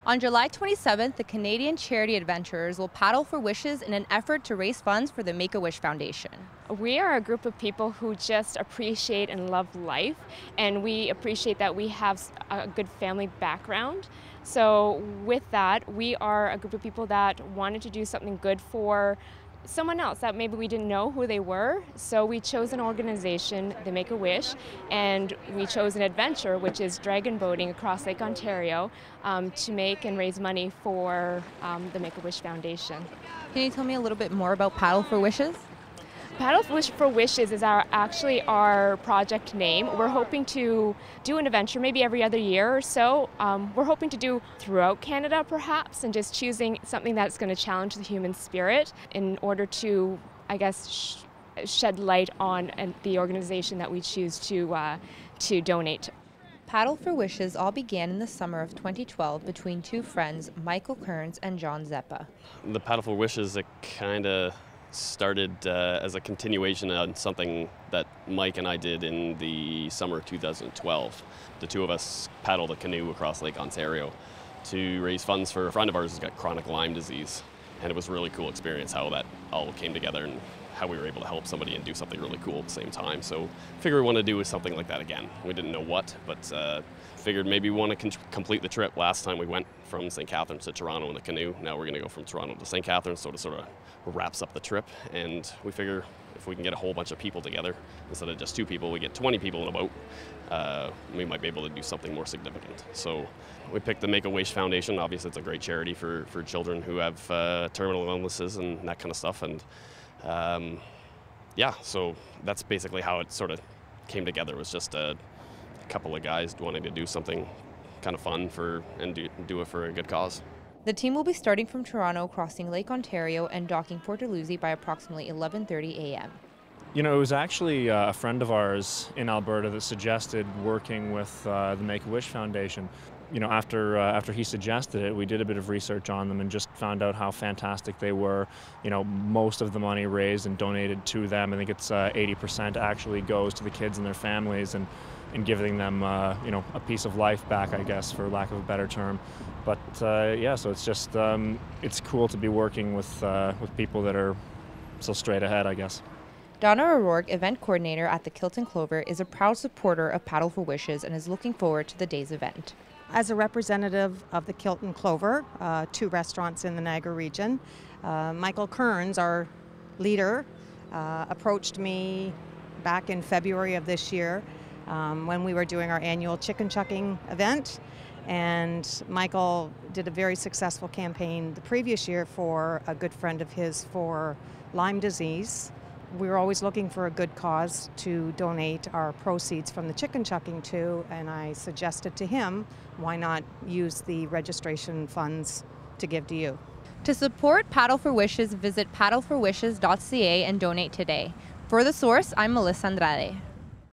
On July 27th, the Canadian charity adventurers will paddle for wishes in an effort to raise funds for the Make-A-Wish Foundation. We are a group of people who just appreciate and love life, and we appreciate that we have a good family background. So with that, we are a group of people that wanted to do something good for someone else that maybe we didn't know who they were. So we chose an organization, the Make-A-Wish, and we chose an adventure, which is dragon boating across Lake Ontario, to make and raise money for the Make-A-Wish Foundation. Can you tell me a little bit more about Paddle for Wishes? Paddle for Wishes is actually our project name. We're hoping to do an adventure maybe every other year or so. We're hoping to do throughout Canada perhaps, and just choosing something that's going to challenge the human spirit in order to, I guess, shed light on the organization that we choose to donate. Paddle for Wishes all began in the summer of 2012 between two friends, Michael Kearns and John Zeppa. The Paddle for Wishes, it kind of started as a continuation on something that Mike and I did in the summer of 2012. The two of us paddled a canoe across Lake Ontario to raise funds for a friend of ours who's got chronic Lyme disease. And it was a really cool experience how that all came together and how we were able to help somebody and do something really cool at the same time. So figured we want to do something like that again. We didn't know what, but figured maybe we want to complete the trip. Last time we went from St. Catharines to Toronto in the canoe. Now we're going to go from Toronto to St. Catharines, so it sort of wraps up the trip. And we figure if we can get a whole bunch of people together, instead of just 2 people, we get 20 people in a boat, we might be able to do something more significant. So we picked the Make-A-Wish Foundation. Obviously it's a great charity for children who have terminal illnesses and that kind of stuff. And yeah, so that's basically how it sort of came together. It was just a couple of guys wanting to do something kind of fun and do it for a good cause. The team will be starting from Toronto, crossing Lake Ontario and docking Port Dalhousie by approximately 11:30 a.m. You know, it was actually a friend of ours in Alberta that suggested working with the Make-A-Wish Foundation. You know, after he suggested it, we did a bit of research on them and just found out how fantastic they were. You know, most of the money raised and donated to them, I think it's 80% actually goes to the kids and their families and giving them, you know, a piece of life back, I guess, for lack of a better term. But yeah, so it's just, it's cool to be working with people that are so straight ahead, I guess. Donna O'Rourke, event coordinator at the Kilt and Clover, is a proud supporter of Paddle for Wishes and is looking forward to the day's event. As a representative of the Kilt and Clover, 2 restaurants in the Niagara region, Michael Kearns, our leader, approached me back in February of this year when we were doing our annual chicken chucking event. And Michael did a very successful campaign the previous year for a good friend of his for Lyme disease. We were always looking for a good cause to donate our proceeds from the chicken chucking to, and I suggested to him, why not use the registration funds to give to you? To support Paddle for Wishes, visit paddleforwishes.ca and donate today. For The Source, I'm Melissa Andrade.